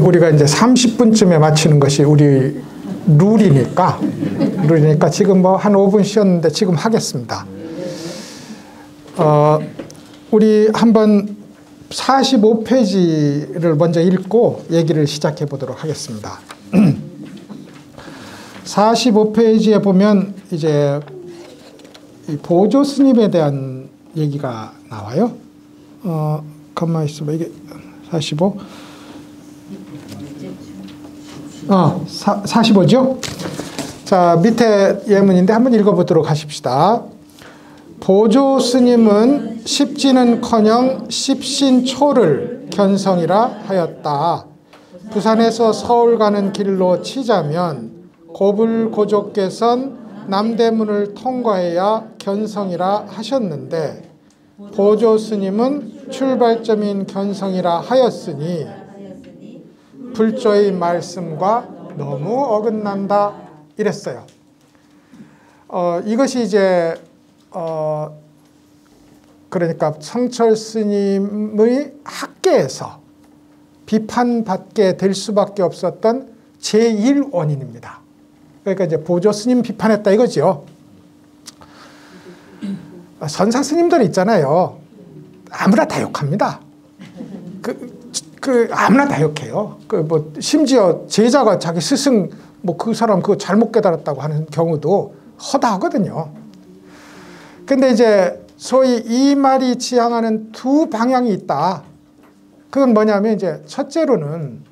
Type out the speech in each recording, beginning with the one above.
우리가 이제 30분쯤에 마치는 것이 우리 룰이니까 지금 뭐 한 5분 쉬었는데 지금 하겠습니다. 우리 한번 45페이지를 먼저 읽고 얘기를 시작해 보도록 하겠습니다. 45페이지에 보면 이제 이 보조 스님에 대한 얘기가 나와요. 가만히 있어봐. 이게 45? 45죠? 자, 밑에 예문인데 한번 읽어보도록 하십시다. 보조 스님은 십지는커녕 십신초를 견성이라 하였다. 부산에서 서울 가는 길로 치자면 고불고족께선 남대문을 통과해야 견성이라 하셨는데 보조 스님은 출발점인 견성이라 하였으니 불조의 말씀과 너무 어긋난다 이랬어요. 이것이 이제 그러니까 성철 스님의 학계에서 비판받게 될 수밖에 없었던 제1원인입니다. 그러니까 이제 보조 스님 비판했다 이거죠. 선사 스님들 있잖아요. 아무나 다 욕합니다. 아무나 다 욕해요. 뭐 심지어 제자가 자기 스승 뭐 그 사람 그거 잘못 깨달았다고 하는 경우도 허다하거든요. 근데 이제 소위 이 말이 지향하는 두 방향이 있다. 그건 뭐냐면 이제 첫째로는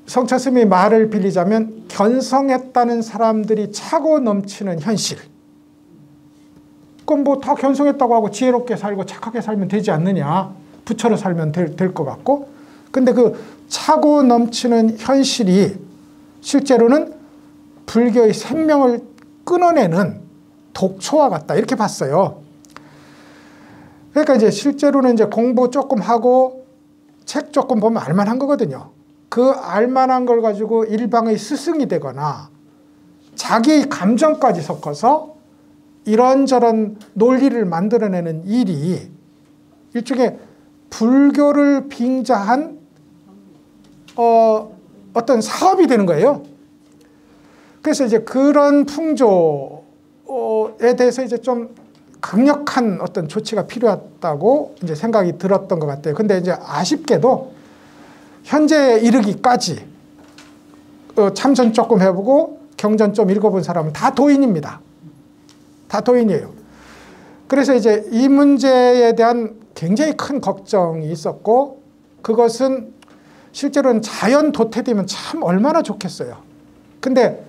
성철 스님의 말을 빌리자면 견성했다는 사람들이 차고 넘치는 현실. 그럼 뭐 다 견성했다고 하고 지혜롭게 살고 착하게 살면 되지 않느냐. 부처로 살면 될 것 같고. 근데 그 차고 넘치는 현실이 실제로는 불교의 생명을 끊어내는 독초와 같다. 이렇게 봤어요. 그러니까 이제 실제로는 이제 공부 조금 하고 책 조금 보면 알만한 거거든요. 그 알만한 걸 가지고 일방의 스승이 되거나 자기의 감정까지 섞어서 이런저런 논리를 만들어내는 일이 일종의 불교를 빙자한 어떤 사업이 되는 거예요. 그래서 이제 그런 풍조에 대해서 이제 좀 강력한 어떤 조치가 필요하다고 이제 생각이 들었던 것 같아요. 근데 이제 아쉽게도 현재에 이르기까지 참선 조금 해보고 경전 좀 읽어본 사람은 다 도인입니다. 다 도인이에요. 그래서 이제 이 문제에 대한 굉장히 큰 걱정이 있었고 그것은 실제로는 자연 도태되면 참 얼마나 좋겠어요. 근데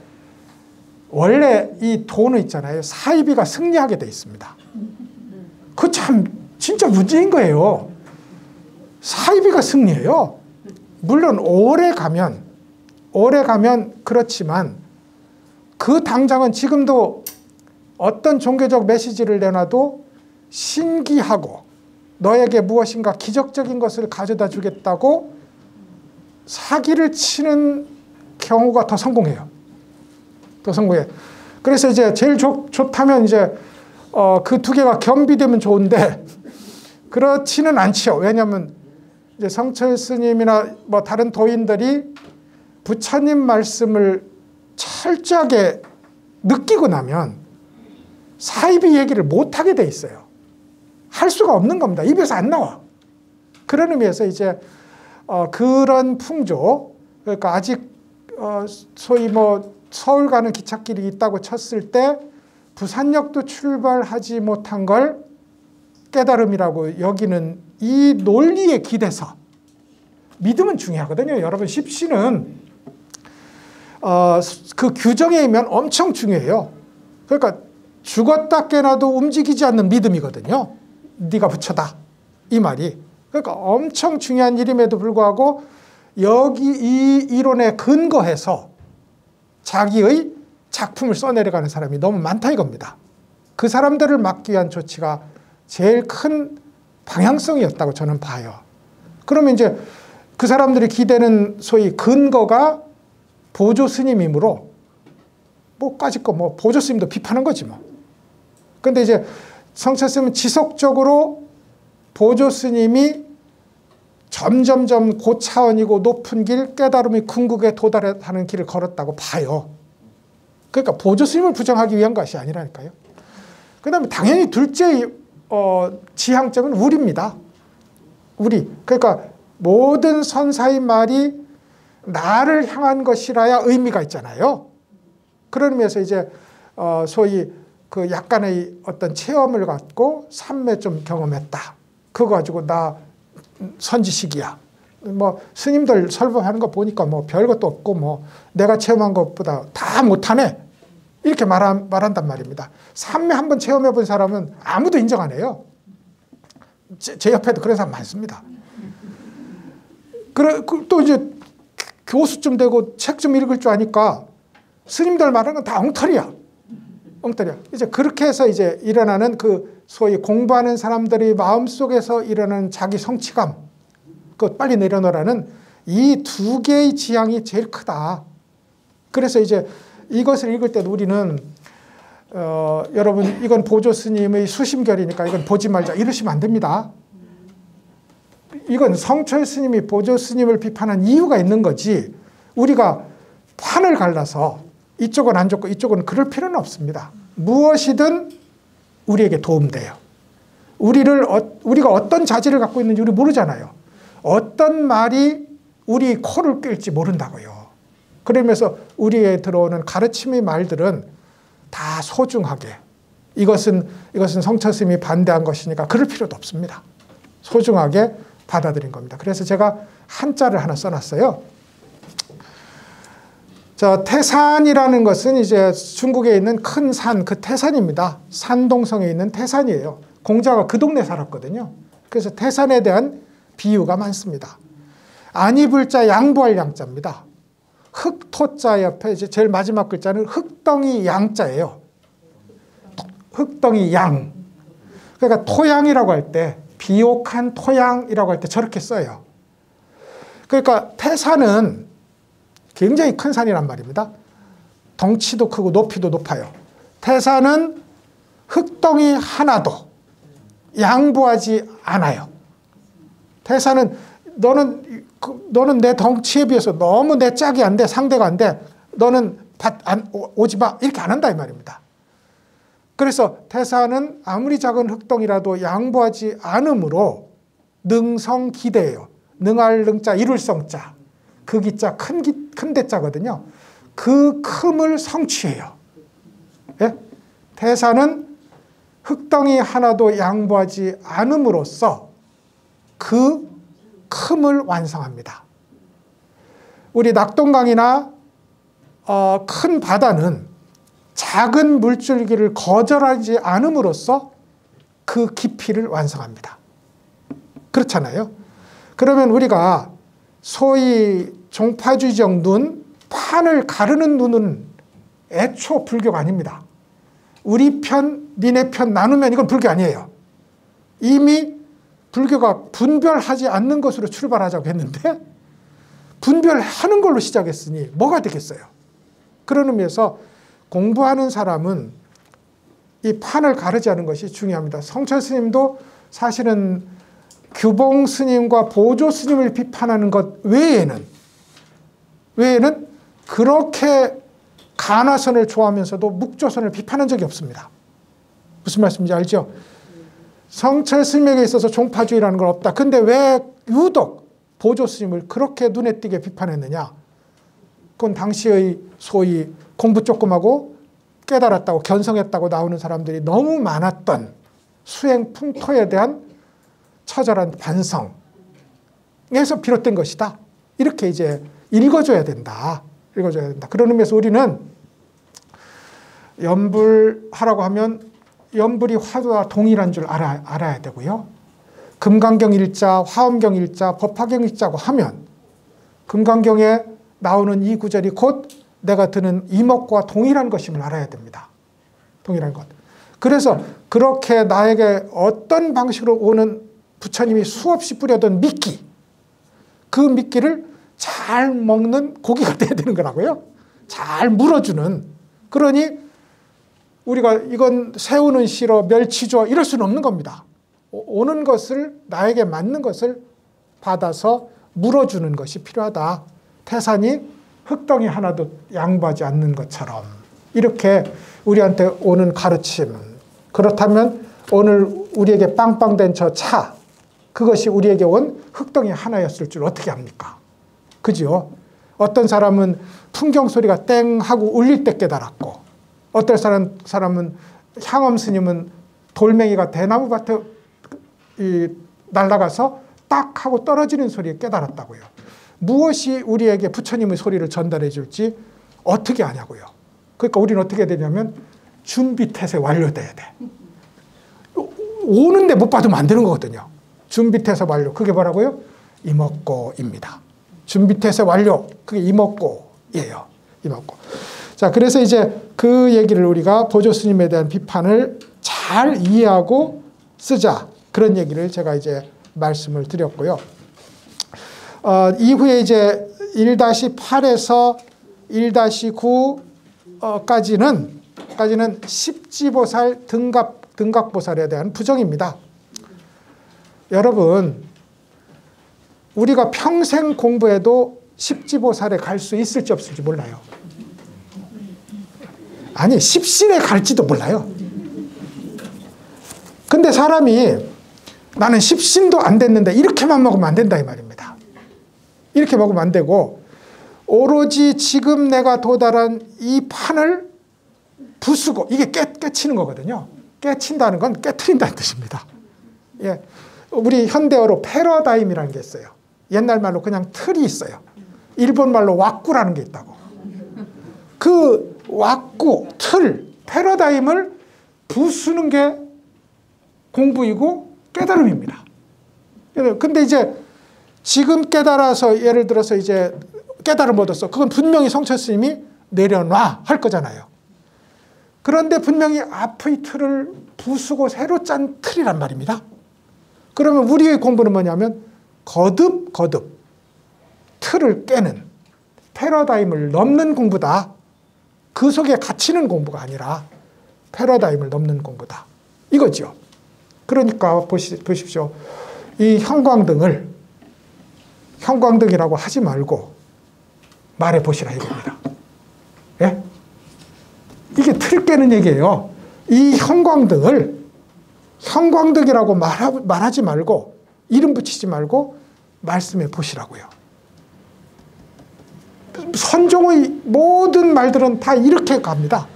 원래 이 도는 있잖아요. 사이비가 승리하게 돼 있습니다. 그 참 진짜 문제인 거예요. 사이비가 승리해요. 물론 오래 가면 그렇지만 그 당장은 지금도 어떤 종교적 메시지를 내놔도 신기하고 너에게 무엇인가 기적적인 것을 가져다 주겠다고 사기를 치는 경우가 더 성공해요. 더 성공해. 그래서 이제 제일 좋다면 이제 그 두 개가 겸비되면 좋은데 그렇지는 않죠. 왜냐하면 이제 성철 스님이나 뭐 다른 도인들이 부처님 말씀을 철저하게 느끼고 나면 사이비 얘기를 못하게 돼 있어요. 할 수가 없는 겁니다. 입에서 안 나와. 그런 의미에서 이제 그런 풍조, 그러니까 아직 소위 뭐 서울 가는 기찻길이 있다고 쳤을 때 부산역도 출발하지 못한 걸 깨달음이라고 여기는 이 논리에 기대서 믿음은 중요하거든요. 여러분 십시는 그 규정에 의면 엄청 중요해요. 그러니까 죽었다 깨나도 움직이지 않는 믿음이거든요. 네가 부처다 이 말이. 그러니까 엄청 중요한 일임에도 불구하고 여기 이 이론에 근거해서 자기의 작품을 써내려가는 사람이 너무 많다 이겁니다. 그 사람들을 막기 위한 조치가 제일 큰 방향성이었다고 저는 봐요. 그러면 이제 그 사람들이 기대는 소위 근거가 보조 스님이므로 뭐까짓 거 뭐 보조 스님도 비판한 거지 뭐. 근데 이제 성철 스님은 지속적으로 보조 스님이 점점점 고차원이고 높은 길, 깨달음이 궁극에 도달하는 길을 걸었다고 봐요. 그러니까 보조 스님을 부정하기 위한 것이 아니라니까요. 그 다음에 당연히 둘째 지향점은 우리입니다. 우리. 그러니까 모든 선사의 말이 나를 향한 것이라야 의미가 있잖아요. 그런 의미에서 이제 소위 그 약간의 어떤 체험을 갖고 삶에 좀 경험했다. 그거 가지고 나 선지식이야. 뭐 스님들 설법하는 거 보니까 뭐 별것도 없고 뭐 내가 체험한 것보다 다 못하네. 이렇게 말한단 말입니다. 삶에 한번 체험해 본 사람은 아무도 인정 안 해요. 제 옆에도 그런 사람 많습니다. 또 이제 교수쯤 되고 책 좀 읽을 줄 아니까 스님들 말하는 건 다 엉터리야. 엉터리야. 이제 그렇게 해서 이제 일어나는 그 소위 공부하는 사람들의 마음속에서 일어나는 자기 성취감, 그것 빨리 내려놓으라는 이 두 개의 지향이 제일 크다. 그래서 이제 이것을 읽을 때도 우리는 여러분 이건 보조 스님의 수심결이니까 이건 보지 말자 이러시면 안 됩니다. 이건 성철 스님이 보조 스님을 비판한 이유가 있는 거지 우리가 판을 갈라서 이쪽은 안 좋고 이쪽은 그럴 필요는 없습니다. 무엇이든 우리에게 도움돼요. 우리가 어떤 자질을 갖고 있는지 우리 모르잖아요. 어떤 말이 우리 코를 끌지 모른다고요. 그러면서 우리에 들어오는 가르침의 말들은 다 소중하게 이것은 성철 스님이 반대한 것이니까 그럴 필요도 없습니다. 소중하게 받아들인 겁니다. 그래서 제가 한자를 하나 써놨어요. 태산이라는 것은 이제 중국에 있는 큰 산, 그 태산입니다. 산동성에 있는 태산이에요. 공자가 그 동네 살았거든요. 그래서 태산에 대한 비유가 많습니다. 안이불자 양보할 양자입니다. 흑토자 옆에 이제 제일 마지막 글자는 흑덩이 양자예요. 흑덩이 양. 그러니까 토양이라고 할 때, 비옥한 토양이라고 할 때 저렇게 써요. 그러니까 태산은 굉장히 큰 산이란 말입니다. 덩치도 크고 높이도 높아요. 태산은 흙덩이 하나도 양보하지 않아요. 태산은 너는 내 덩치에 비해서 너무 내 짝이 안 돼, 상대가 안 돼. 너는 오지 마. 이렇게 안 한다 이 말입니다. 그래서 태산은 아무리 작은 흙덩이라도 양보하지 않으므로 능성기대예요. 능할 능자, 이룰 성자. 그 기자 큰 대자거든요. 그 큼을 성취해요. 예? 태산은 흙덩이 하나도 양보하지 않음으로써 그 큼을 완성합니다. 우리 낙동강이나 큰 바다는 작은 물줄기를 거절하지 않음으로써 그 깊이를 완성합니다. 그렇잖아요. 그러면 우리가 소위 종파주의적 눈, 판을 가르는 눈은 애초 불교가 아닙니다. 우리 편, 니네 편 나누면 이건 불교 아니에요. 이미 불교가 분별하지 않는 것으로 출발하자고 했는데 분별하는 걸로 시작했으니 뭐가 되겠어요. 그런 의미에서 공부하는 사람은 이 판을 가르지 않는 것이 중요합니다. 성철 스님도 사실은 규봉 스님과 보조 스님을 비판하는 것 외에는 그렇게 간화선을 좋아하면서도 묵조선을 비판한 적이 없습니다. 무슨 말씀인지 알죠? 성철 스님에게 있어서 종파주의라는 건 없다. 근데 왜 유독 보조 스님을 그렇게 눈에 띄게 비판했느냐? 그건 당시의 소위 공부 조금 하고 깨달았다고 견성했다고 나오는 사람들이 너무 많았던 수행 풍토에 대한 처절한 반성에서 비롯된 것이다. 이렇게 이제 읽어줘야 된다. 읽어줘야 된다. 그런 의미에서 우리는 염불하라고 하면 염불이 화두와 동일한 줄 알아야 되고요. 금강경 일자, 화엄경 일자, 법화경 일자고 하면 금강경에 나오는 이 구절이 곧 내가 드는 이목과 동일한 것임을 알아야 됩니다. 동일한 것. 그래서 그렇게 나에게 어떤 방식으로 오는 부처님이 수없이 뿌려둔 미끼, 그 미끼를 잘 먹는 고기가 돼야 되는 거라고요. 잘 물어주는. 그러니 우리가 이건 새우는 싫어, 멸치 좋아 이럴 수는 없는 겁니다. 오는 것을, 나에게 맞는 것을 받아서 물어주는 것이 필요하다. 태산이 흙덩이 하나도 양보하지 않는 것처럼 이렇게 우리한테 오는 가르침. 그렇다면 오늘 우리에게 빵빵된 저 차, 그것이 우리에게 온 흙덩이 하나였을 줄 어떻게 압니까? 그죠? 어떤 사람은 풍경 소리가 땡 하고 울릴 때 깨달았고, 어떤 사람은 향엄 스님은 돌멩이가 대나무 밭에 날아가서 딱 하고 떨어지는 소리에 깨달았다고요. 무엇이 우리에게 부처님의 소리를 전달해 줄지 어떻게 아냐고요. 그러니까 우리는 어떻게 해야 되냐면 준비태세 완료돼야 돼. 오는데 못 받으면 안 되는 거거든요. 준비태세 완료. 그게 뭐라고요? 이먹고입니다. 준비태세 완료. 그게 이먹고예요. 이먹고. 자, 그래서 이제 그 얘기를 우리가 보조 스님에 대한 비판을 잘 이해하고 쓰자. 그런 얘기를 제가 이제 말씀을 드렸고요. 이후에 이제 1-8에서 1-9까지는 십지보살 등각보살에 대한 부정입니다. 여러분, 우리가 평생 공부해도 십지보살에 갈 수 있을지 없을지 몰라요. 아니, 십신에 갈지도 몰라요. 근데 사람이 나는 십신도 안 됐는데 이렇게만 먹으면 안 된다 이 말입니다. 이렇게 먹으면 안 되고 오로지 지금 내가 도달한 이 판을 부수고, 이게 깨치는 거거든요. 깨친다는 건 깨트린다는 뜻입니다. 예, 우리 현대어로 패러다임이라는 게 있어요. 옛날 말로 그냥 틀이 있어요. 일본 말로 왁구라는 게 있다고. 그 왁구, 틀, 패러다임을 부수는 게 공부이고 깨달음입니다. 근데 이제 지금 깨달아서 예를 들어서 이제 깨달음 얻었어. 그건 분명히 성철 스님이 내려놔 할 거잖아요. 그런데 분명히 앞의 틀을 부수고 새로 짠 틀이란 말입니다. 그러면 우리의 공부는 뭐냐면 거듭 틀을 깨는, 패러다임을 넘는 공부다. 그 속에 갇히는 공부가 아니라 패러다임을 넘는 공부다. 이거죠. 그러니까 보십시오. 이 형광등이라고 하지 말고 말해 보시라 이겁니다. 예? 이게 틀 깨는 얘기예요. 이 형광등이라고 말하지 말고, 이름 붙이지 말고 말씀해 보시라고요. 선종의 모든 말들은 다 이렇게 갑니다.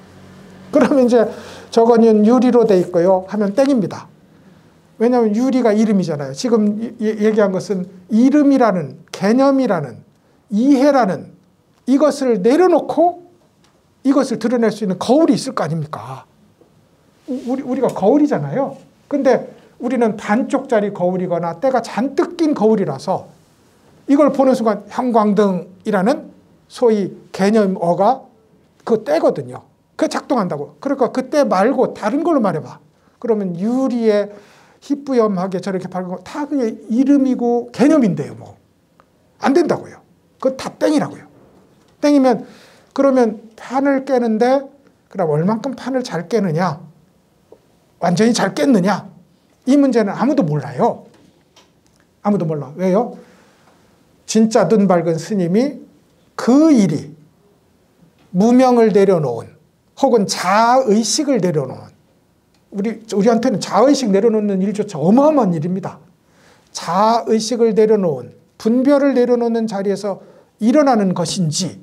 그러면 이제 저거는 유리로 돼 있고요 하면 땡입니다. 왜냐하면 유리가 이름이잖아요. 지금 얘기한 것은 이름이라는, 개념이라는, 이해라는 이것을 내려놓고 이것을 드러낼 수 있는 거울이 있을 거 아닙니까? 우리가 거울이잖아요. 근데 우리는 반쪽짜리 거울이거나 때가 잔뜩 낀 거울이라서 이걸 보는 순간 형광등이라는 소위 개념어가 그 때거든요. 그게 작동한다고. 그러니까 그때 말고 다른 걸로 말해봐. 그러면 유리에 희뿌염하게 저렇게 밝은 거 다 그게 이름이고 개념인데요. 뭐. 안 된다고요. 그거 다 땡이라고요. 땡이면 그러면 판을 깨는데 그럼 얼만큼 판을 잘 깨느냐? 완전히 잘 깼느냐? 이 문제는 아무도 몰라요. 아무도 몰라. 왜요? 진짜 눈 밝은 스님이 그 일이 무명을 내려놓은 혹은 자의식을 내려놓은, 우리한테는 자의식 내려놓는 일조차 어마어마한 일입니다. 자의식을 내려놓은, 분별을 내려놓는 자리에서 일어나는 것인지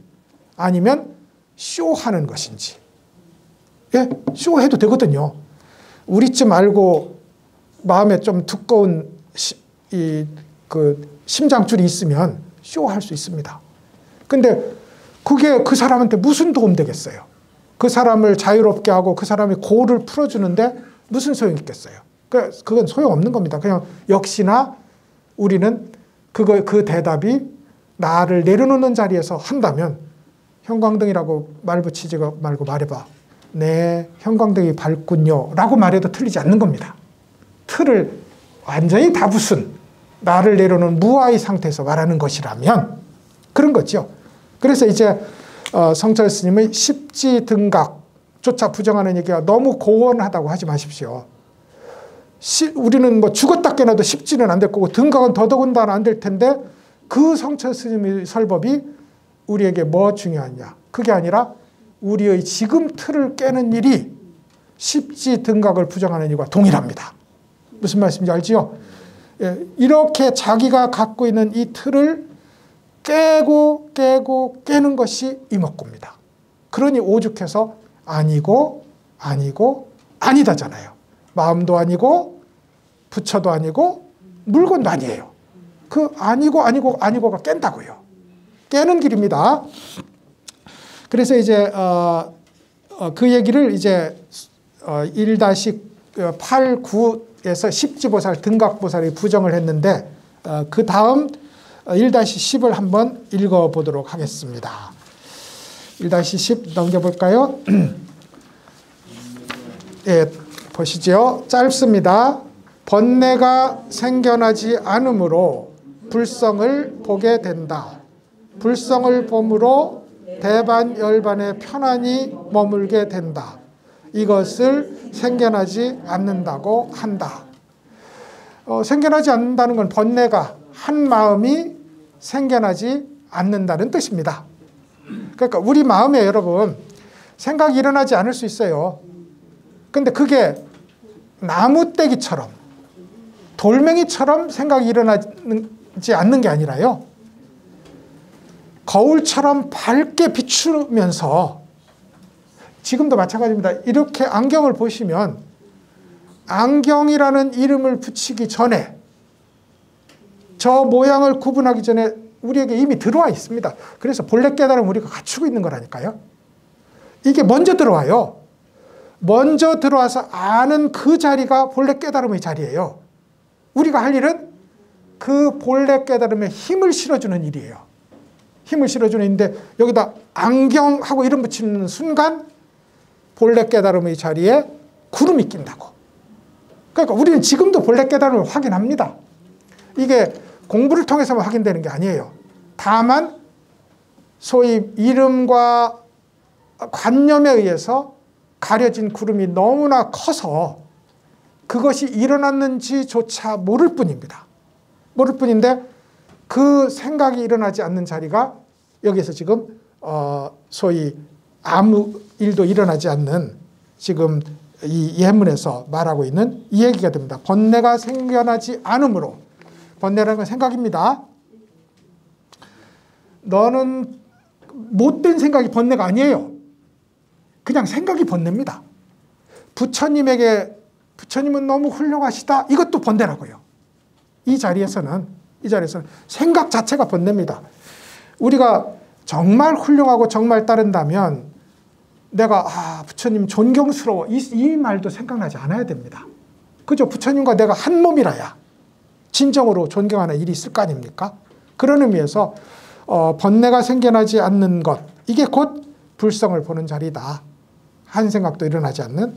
아니면 쇼하는 것인지. 예? 쇼해도 되거든요. 우리쯤 알고 마음에 좀 두꺼운 심장줄이 있으면 쇼할 수 있습니다. 근데 그게 그 사람한테 무슨 도움 되겠어요? 그 사람을 자유롭게 하고 그 사람의 고를 풀어주는데 무슨 소용이 있겠어요? 그건 소용없는 겁니다. 그냥 역시나 우리는 그 대답이 나를 내려놓는 자리에서 한다면 형광등이라고 말 붙이지 말고 말해봐. 네, 형광등이 밝군요 라고 말해도 틀리지 않는 겁니다. 틀을 완전히 다 부순 나를 내려놓은 무아의 상태에서 말하는 것이라면 그런 거죠. 그래서 이제 성철 스님의 십지등각조차 부정하는 얘기가 너무 고원하다고 하지 마십시오. 우리는 뭐 죽었다 깨어나도 십지는 안 될 거고 등각은 더더군다나 안 될 텐데 그 성철 스님의 설법이 우리에게 뭐 중요하냐. 그게 아니라 우리의 지금 틀을 깨는 일이 십지 등각을 부정하는 일과 동일합니다. 무슨 말씀인지 알지요? 예, 이렇게 자기가 갖고 있는 이 틀을 깨고 깨는 것이 이목구입니다. 그러니 오죽해서 아니고 아니다잖아요. 마음도 아니고 부처도 아니고 물건도 아니에요. 그 아니고가 깬다고요. 깨는 길입니다. 그래서 이제 그 얘기를 이제 1-8-9에서 십지보살 등각보살이 부정을 했는데 그 다음 1-10을 한번 읽어보도록 하겠습니다. 1-10 넘겨볼까요? 예, 보시죠. 짧습니다. 번뇌가 생겨나지 않으므로 불성을 보게 된다. 불성을 봄으로 대반열반에 편안히 머물게 된다. 이것을 생겨나지 않는다고 한다. 생겨나지 않는다는 건 번뇌가 한 마음이 생겨나지 않는다는 뜻입니다. 그러니까 우리 마음에 여러분 생각이 일어나지 않을 수 있어요. 근데 그게 나무떼기처럼 돌멩이처럼 생각이 일어나지 않는 게 아니라요. 거울처럼 밝게 비추면서 지금도 마찬가지입니다. 이렇게 안경을 보시면 안경이라는 이름을 붙이기 전에 저 모양을 구분하기 전에 우리에게 이미 들어와 있습니다. 그래서 본래 깨달음을 우리가 갖추고 있는 거라니까요. 이게 먼저 들어와요. 먼저 들어와서 아는 그 자리가 본래 깨달음의 자리예요. 우리가 할 일은 그 본래 깨달음에 힘을 실어주는 일이에요. 힘을 실어주는 일인데 여기다 안경하고 이름 붙이는 순간 본래 깨달음의 자리에 구름이 낀다고. 그러니까 우리는 지금도 본래 깨달음을 확인합니다. 이게 공부를 통해서만 확인되는 게 아니에요. 다만 소위 이름과 관념에 의해서 가려진 구름이 너무나 커서 그것이 일어났는지조차 모를 뿐입니다. 모를 뿐인데 그 생각이 일어나지 않는 자리가 여기서 지금 소위 아무 일도 일어나지 않는 지금 이 예문에서 말하고 있는 이 얘기가 됩니다. 번뇌가 생겨나지 않으므로. 번뇌라는 건 생각입니다. 너는 못된 생각이 번뇌가 아니에요. 그냥 생각이 번뇌입니다. 부처님은 너무 훌륭하시다. 이것도 번뇌라고요. 이 자리에서는 생각 자체가 번뇌입니다. 우리가 정말 훌륭하고 정말 따른다면 내가 부처님 존경스러워 이 말도 생각나지 않아야 됩니다. 그죠? 부처님과 내가 한 몸이라야 진정으로 존경하는 일이 있을 거 아닙니까? 그런 의미에서 번뇌가 생겨나지 않는 것, 이게 곧 불성을 보는 자리다. 한 생각도 일어나지 않는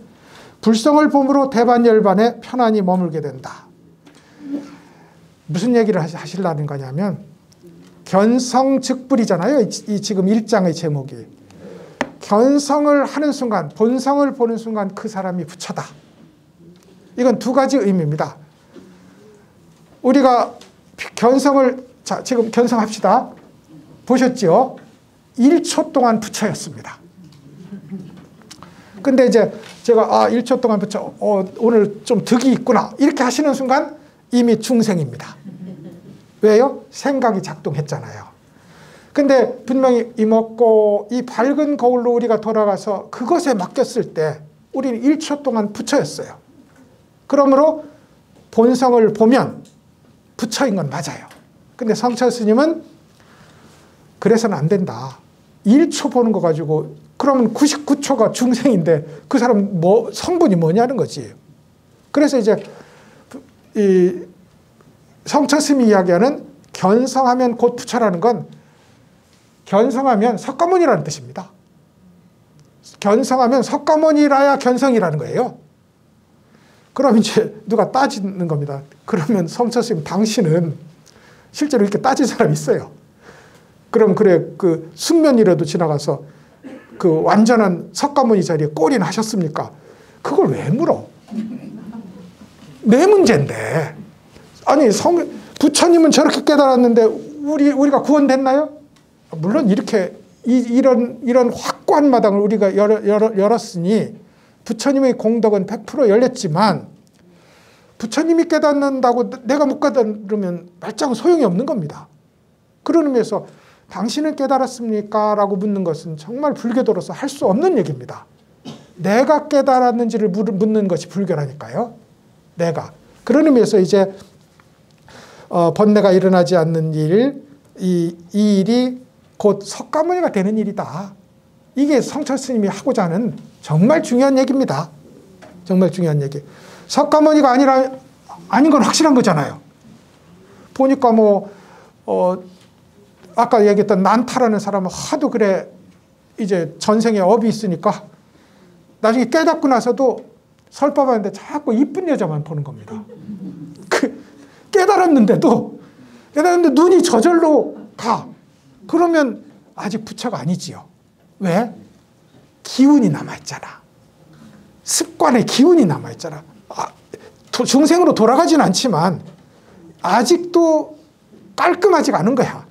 불성을 봄으로 대반열반에 편안히 머물게 된다. 무슨 얘기를 하시려는 거냐면 견성즉불이잖아요. 이 지금 1장의 제목이. 견성을 하는 순간, 본성을 보는 순간 그 사람이 부처다. 이건 두 가지 의미입니다. 우리가 지금 견성합시다. 보셨죠? 1초 동안 부처였습니다. 근데 이제 제가 1초 동안 부처 오늘 좀 득이 있구나 이렇게 하시는 순간 이미 중생입니다. 왜요? 생각이 작동했잖아요. 근데 분명히 이먹고 이 밝은 거울로 우리가 돌아가서 그것에 맡겼을 때 우리는 1초 동안 부처였어요. 그러므로 본성을 보면 부처인 건 맞아요. 근데 성철 스님은 그래서는 안 된다. 1초 보는 거 가지고 그러면 99초가 중생인데 그 사람 성분이 뭐냐는 거지. 그래서 이제 이 성철 스님이 이야기하는 견성하면 곧 부처라는 건 견성하면 석가모니라는 뜻입니다. 견성하면 석가모니라야 견성이라는 거예요. 그럼 이제 누가 따지는 겁니다. 그러면 성철 스님 당신은 실제로 이렇게 따진 사람이 있어요. 그럼 그래 그 숙면이라도 지나가서 그 완전한 석가모니 자리에 꼴이나 하셨습니까? 그걸 왜 물어? 내 문제인데. 아니, 부처님은 저렇게 깨달았는데 우리가 구원됐나요? 물론 이런 확고한 마당을 우리가 열었으니 부처님의 공덕은 100% 열렸지만 부처님이 깨닫는다고 내가 못 깨달으면 말짱 소용이 없는 겁니다. 그런 의미에서 당신은 깨달았습니까? 라고 묻는 것은 정말 불교도로서 할 수 없는 얘기입니다. 내가 깨달았는지를 묻는 것이 불교라니까요. 내가. 그런 의미에서 이제 번뇌가 일어나지 않는 이 일이 곧 석가모니가 되는 일이다. 이게 성철 스님이 하고자 하는 정말 중요한 얘기입니다. 정말 중요한 얘기. 석가모니가 아닌 건 확실한 거잖아요. 보니까 아까 얘기했던 난타라는 사람은 하도 그래 이제 전생에 업이 있으니까 나중에 깨닫고 나서도 설법하는데 자꾸 이쁜 여자만 보는 겁니다. 깨달았는데도 눈이 저절로 가. 그러면 아직 부처가 아니지요. 왜? 기운이 남아있잖아. 습관의 기운이 남아있잖아. 중생으로 돌아가진 않지만 아직도 깔끔하지가 않은 거야.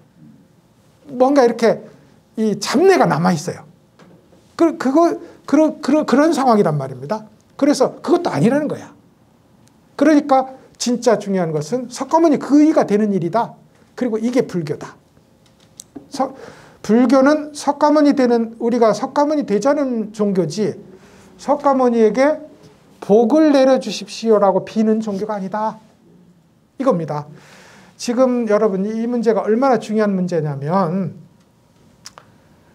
뭔가 이렇게 이 잡내가 남아있어요. 그런 상황이란 말입니다. 그래서 그것도 아니라는 거야. 그러니까 진짜 중요한 것은 석가모니 그의가 되는 일이다. 그리고 이게 불교다. 불교는 우리가 석가모니 되자는 종교지 석가모니에게 복을 내려주십시오라고 비는 종교가 아니다. 이겁니다. 지금 여러분 이 문제가 얼마나 중요한 문제냐면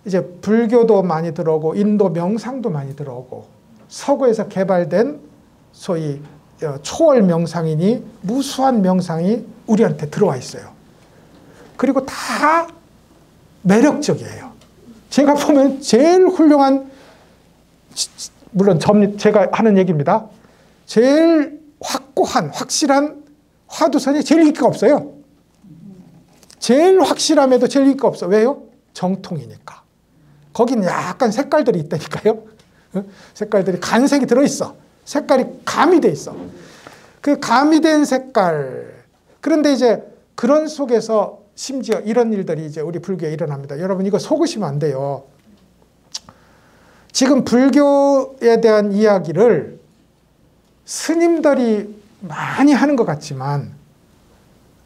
이제 불교도 많이 들어오고 인도 명상도 많이 들어오고 서구에서 개발된 소위 초월 명상이니 무수한 명상이 우리한테 들어와 있어요. 그리고 다 매력적이에요. 제가 보면 제일 훌륭한, 물론 제가 하는 얘기입니다. 제일 확고한, 확실한 화두선이 제일 인기가 없어요. 제일 확실함에도 제일 인기가 없어. 왜요? 정통이니까. 거기는 약간 색깔들이 있다니까요. 색깔들이 간색이 들어있어. 색깔이 가미돼 있어. 그 가미된 색깔. 그런데 이제 그런 속에서 심지어 이런 일들이 이제 우리 불교에 일어납니다. 여러분 이거 속으시면 안 돼요. 지금 불교에 대한 이야기를 스님들이 많이 하는 것 같지만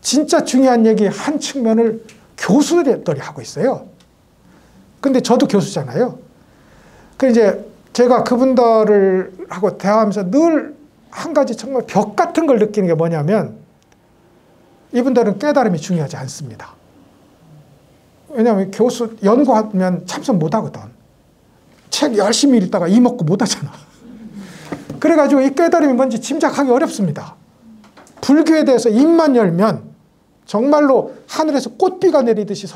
진짜 중요한 얘기 한 측면을 교수들이 하고 있어요. 근데 저도 교수잖아요. 그 이제 제가 그분들을 하고 대화하면서 늘 한 가지 정말 벽 같은 걸 느끼는 게 뭐냐면 이분들은 깨달음이 중요하지 않습니다. 왜냐하면 교수 연구하면 참선 못 하거든. 책 열심히 읽다가 이 먹고 못 하잖아. 그래가지고 이 깨달음이 뭔지 짐작하기 어렵습니다. 불교에 대해서 입만 열면 정말로 하늘에서 꽃비가 내리듯이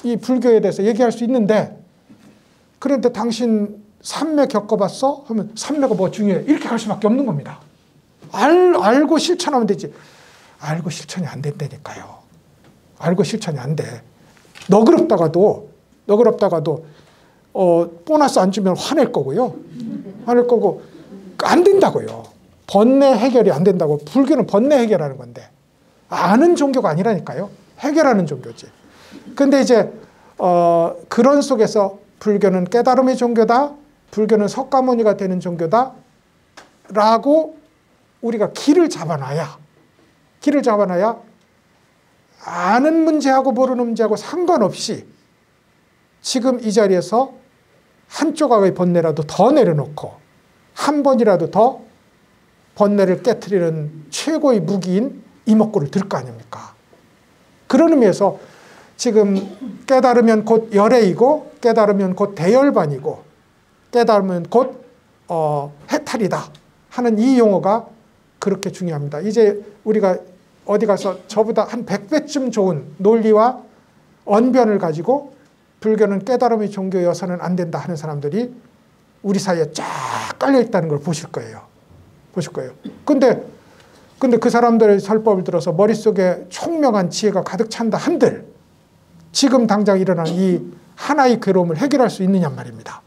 이 불교에 대해서 얘기할 수 있는데 그런데 당신 삼매 겪어봤어? 하면 삼매가 뭐 중요해? 이렇게 갈 수밖에 없는 겁니다. 알고 실천하면 되지. 알고 실천이 안 된다니까요. 알고 실천이 안 돼. 너그럽다가도 보너스 안 주면 화낼 거고요. 화낼 거고 안 된다고요. 번뇌 해결이 안 된다고. 불교는 번뇌 해결하는 건데 아는 종교가 아니라니까요. 해결하는 종교지. 근데 이제 그런 속에서 불교는 깨달음의 종교다. 불교는 석가모니가 되는 종교다. 라고 우리가 길을 잡아놔야 아는 문제하고 모르는 문제하고 상관없이 지금 이 자리에서 한 조각의 번뇌라도 더 내려놓고 한 번이라도 더 번뇌를 깨트리는 최고의 무기인 이목구를 들 거 아닙니까? 그런 의미에서 지금 깨달으면 곧 열애이고 깨달으면 곧 대열반이고 깨달으면 곧 해탈이다 하는 이 용어가 그렇게 중요합니다. 이제 우리가 어디 가서 저보다 한 100배쯤 좋은 논리와 언변을 가지고 불교는 깨달음의 종교여서는 안 된다 하는 사람들이 우리 사이에 쫙 깔려 있다는 걸 보실 거예요. 근데 그 사람들의 설법을 들어서 머릿속에 총명한 지혜가 가득 찬다 한들 지금 당장 일어난 이 하나의 괴로움을 해결할 수 있느냐 말입니다.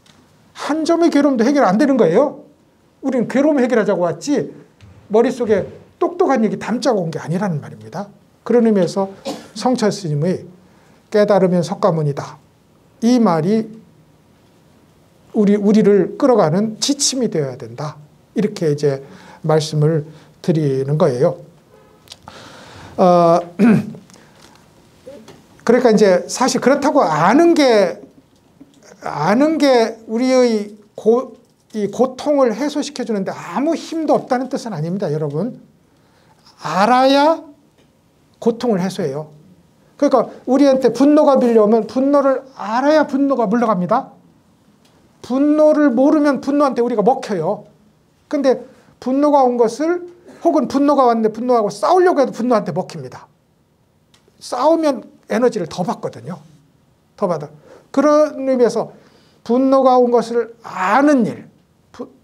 한 점의 괴로움도 해결 안 되는 거예요. 우리는 괴로움 해결하자고 왔지 머릿속에 똑똑한 얘기 담자고 온 게 아니라는 말입니다. 그런 의미에서 성철 스님의 깨달으면 석가모니다, 이 말이 우리를 끌어가는 지침이 되어야 된다, 이렇게 이제 말씀을 드리는 거예요. 그러니까 이제 사실 그렇다고 아는 게 우리의 이 고통을 해소시켜 주는데 아무 힘도 없다는 뜻은 아닙니다, 여러분. 알아야 고통을 해소해요. 그러니까 우리한테 분노가 밀려오면 분노를 알아야 분노가 물러갑니다. 분노를 모르면 분노한테 우리가 먹혀요. 근데 분노가 온 것을, 혹은 분노가 왔는데 분노하고 싸우려고 해도 분노한테 먹힙니다. 싸우면 에너지를 더 받거든요. 더 받아. 그런 의미에서 분노가 온 것을 아는 일,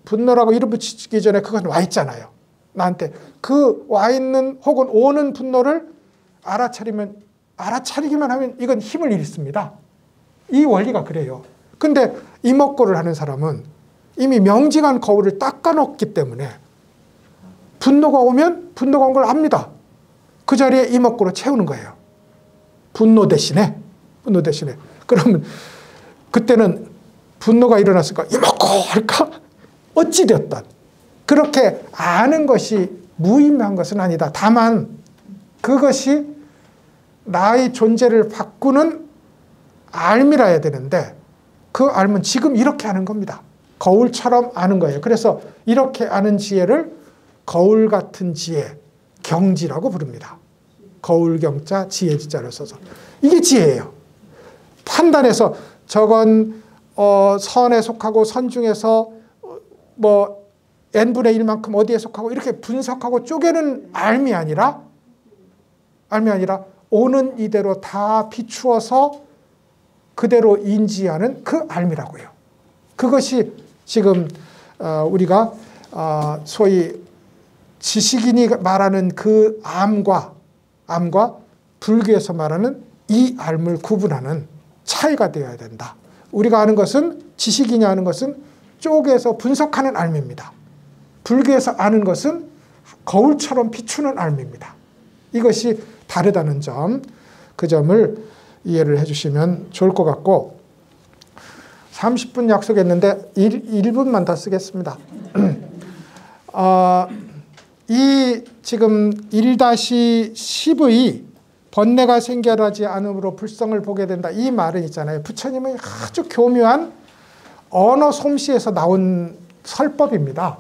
분노라고 이름 붙이기 전에 그건 와 있잖아요. 나한테 그 와 있는 혹은 오는 분노를 알아차리기만 하면 이건 힘을 잃습니다. 이 원리가 그래요. 근데 이목고를 하는 사람은 이미 명징한 거울을 닦아놓기 때문에 분노가 오면 분노가 온 걸 압니다. 그 자리에 이목고로 채우는 거예요. 분노 대신에. 그러면 그때는 분노가 일어났을까? 이목고 할까? 어찌되었든 그렇게 아는 것이 무의미한 것은 아니다. 다만 그것이 나의 존재를 바꾸는 알미라 해야 되는데, 그 알면 지금 이렇게 아는 겁니다. 거울처럼 아는 거예요. 그래서 이렇게 아는 지혜를 거울 같은 지혜, 경지라고 부릅니다. 거울경자 지혜지자를 써서. 이게 지혜예요. 판단해서 저건 선에 속하고 선 중에서 뭐 n분의 1만큼 어디에 속하고 이렇게 분석하고 쪼개는 알미 아니라 오는 이대로 다 비추어서 그대로 인지하는 그 알미라고요. 그것이 지금 우리가 소위 지식인이 말하는 그 암과 불교에서 말하는 이 알을 구분하는 차이가 되어야 된다. 우리가 아는 것은, 지식인이 아는 것은 쪼개서 분석하는 알미입니다. 불교에서 아는 것은 거울처럼 비추는 알미입니다. 이것이 다르다는 점, 그 점을 이해를 해주시면 좋을 것 같고, 30분 약속했는데 1분만 더 쓰겠습니다. 이 지금 1-10의 번뇌가 생겨나지 않음으로 불성을 보게 된다, 이 말은 있잖아요. 부처님의 아주 교묘한 언어 솜씨에서 나온 설법입니다.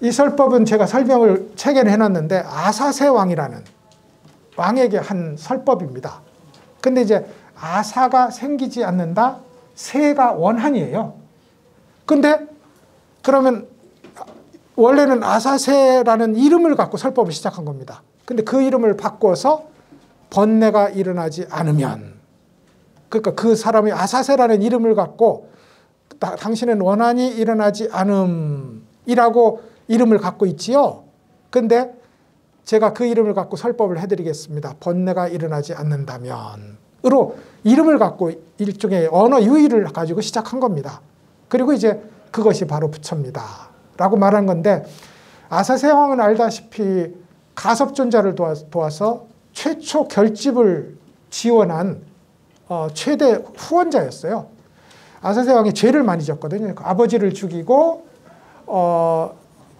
이 설법은 제가 설명을 책에 해놨는데 아사세 왕이라는 왕에게 한 설법입니다. 근데 이제 아사가 생기지 않는다, 세가 원한이에요. 근데 그러면 원래는 아사세라는 이름을 갖고 설법을 시작한 겁니다. 근데 그 이름을 바꿔서 번뇌가 일어나지 않으면, 그러니까 그 사람이 아사세라는 이름을 갖고 당신은 원한이 일어나지 않음이라고 이름을 갖고 있지요. 근데 제가 그 이름을 갖고 설법을 해드리겠습니다. 번뇌가 일어나지 않는다면 으로 이름을 갖고 일종의 언어 유희를 가지고 시작한 겁니다. 그리고 이제 그것이 바로 부처입니다 라고 말한 건데, 아사세 왕은 알다시피 가섭존자를 도와서 최초 결집을 지원한 최대 후원자였어요. 아사세 왕이 죄를 많이 졌거든요. 아버지를 죽이고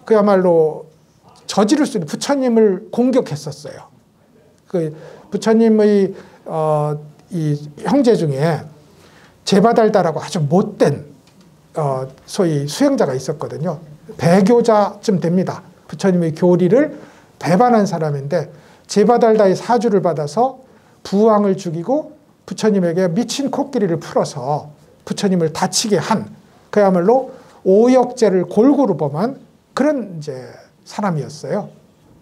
그야말로 저지를 수 있는, 부처님을 공격했었어요. 그 부처님의 이 형제 중에 제바달다라고 아주 못된 소위 수행자가 있었거든요. 배교자쯤 됩니다. 부처님의 교리를 배반한 사람인데 제바달다의 사주를 받아서 부왕을 죽이고 부처님에게 미친 코끼리를 풀어서 부처님을 다치게 한, 그야말로 오역죄를 골고루 범한 그런 이제 사람이었어요.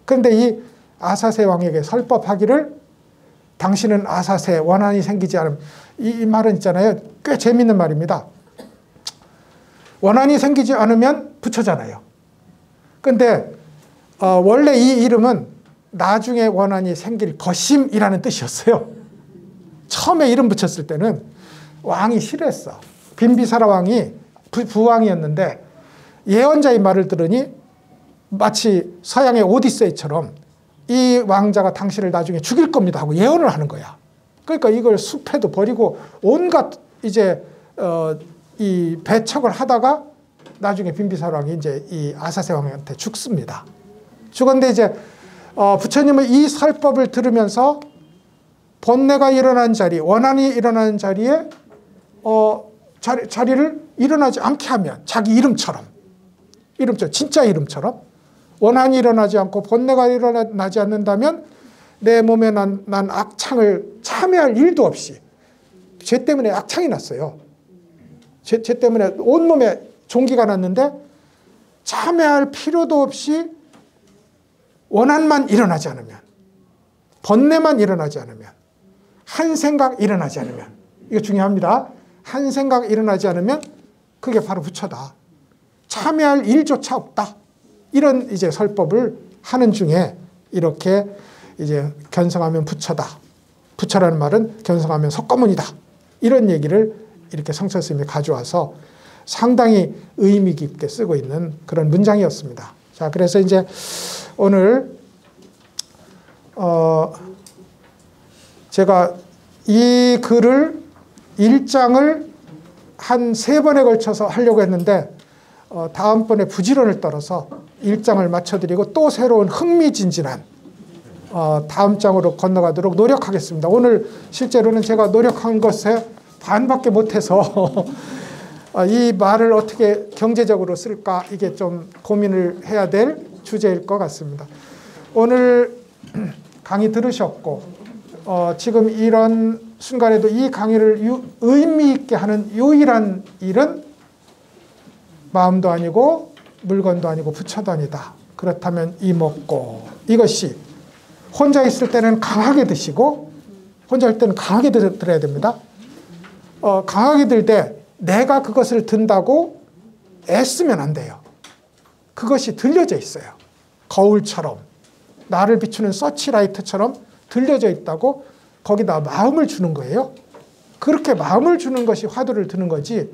그런데 이 아사세 왕에게 설법하기를, 당신은 아사세, 원한이 생기지 않으면, 이 말은 있잖아요. 꽤 재밌는 말입니다. 원한이 생기지 않으면 부처잖아요. 근데 원래 이 이름은 나중에 원한이 생길 것임이라는 뜻이었어요. 처음에 이름 붙였을 때는 왕이 싫어했어. 빈비사라 왕이 부왕이었는데 예언자의 말을 들으니 마치 서양의 오디세이처럼 이 왕자가 당신을 나중에 죽일 겁니다 하고 예언을 하는 거야. 그러니까 이걸 숲에도 버리고 온갖 이제 이 배척을 하다가 나중에 빈비사라 왕이 이제 이 아사세 왕한테 죽습니다. 죽었는데 이제 부처님은 이 설법을 들으면서 번뇌가 일어난 자리, 원한이 일어나는 자리에 자리를 일어나지 않게 하면 자기 이름처럼 진짜 이름처럼 원한이 일어나지 않고 번뇌가 일어나지 않는다면 내 몸에 난 악창을 참여할 일도 없이 죄 때문에 악창이 났어요. 죄 때문에 온몸에 종기가 났는데 참여할 필요도 없이 원한만 일어나지 않으면, 번뇌만 일어나지 않으면, 한 생각 일어나지 않으면, 이거 중요합니다. 한 생각 일어나지 않으면 그게 바로 부처다. 참여할 일조차 없다. 이런 이제 설법을 하는 중에 이렇게 이제 견성하면 부처다. 부처라는 말은 견성하면 석가모니다. 이런 얘기를 이렇게 성철 스님이 가져와서 상당히 의미 깊게 쓰고 있는 그런 문장이었습니다. 자, 그래서 이제 오늘 제가 이 글을 1장을 한 3번에 걸쳐서 하려고 했는데 다음번에 부지런을 떨어서 1장을 마쳐드리고 또 새로운 흥미진진한 다음 장으로 건너가도록 노력하겠습니다. 오늘 실제로는 제가 노력한 것에 반밖에 못해서 이 말을 어떻게 경제적으로 쓸까 이게 좀 고민을 해야 될 주제일 것 같습니다. 오늘 강의 들으셨고 지금 이런 순간에도 이 강의를 의미 있게 하는 유일한 일은 마음도 아니고 물건도 아니고 부처도 아니다. 그렇다면 이 먹고 이것이 혼자 있을 때는 강하게 드시고 혼자 있을 때는 강하게 들어야 됩니다. 강하게 들 때 내가 그것을 든다고 애쓰면 안 돼요. 그것이 들려져 있어요. 거울처럼 나를 비추는 서치라이트처럼 들려져 있다고 거기다 마음을 주는 거예요. 그렇게 마음을 주는 것이 화두를 드는 거지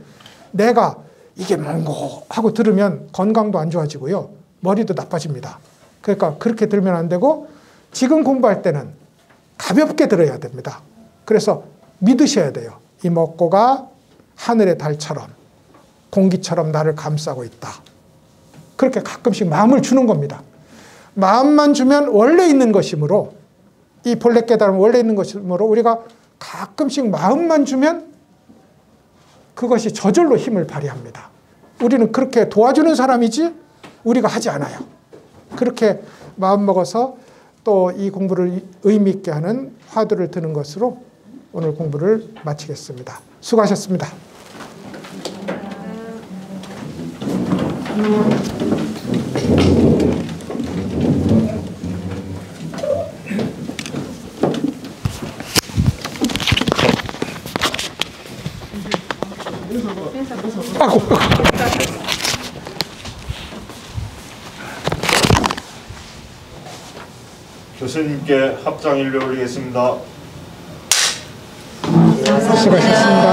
내가 이게 뭔고 하고 들으면 건강도 안 좋아지고요. 머리도 나빠집니다. 그러니까 그렇게 들면 안 되고 지금 공부할 때는 가볍게 들어야 됩니다. 그래서 믿으셔야 돼요. 이 먹고가 하늘의 달처럼 공기처럼 나를 감싸고 있다. 그렇게 가끔씩 마음을 주는 겁니다. 마음만 주면 원래 있는 것이므로 이 본래 깨달음은 원래 있는 것이므로 우리가 가끔씩 마음만 주면 그것이 저절로 힘을 발휘합니다. 우리는 그렇게 도와주는 사람이지 우리가 하지 않아요. 그렇게 마음먹어서 또 이 공부를 의미 있게 하는 화두를 드는 것으로 오늘 공부를 마치겠습니다. 수고하셨습니다. 아이고. 교수님께 합장 일례 올리겠습니다. 수고하셨습니다.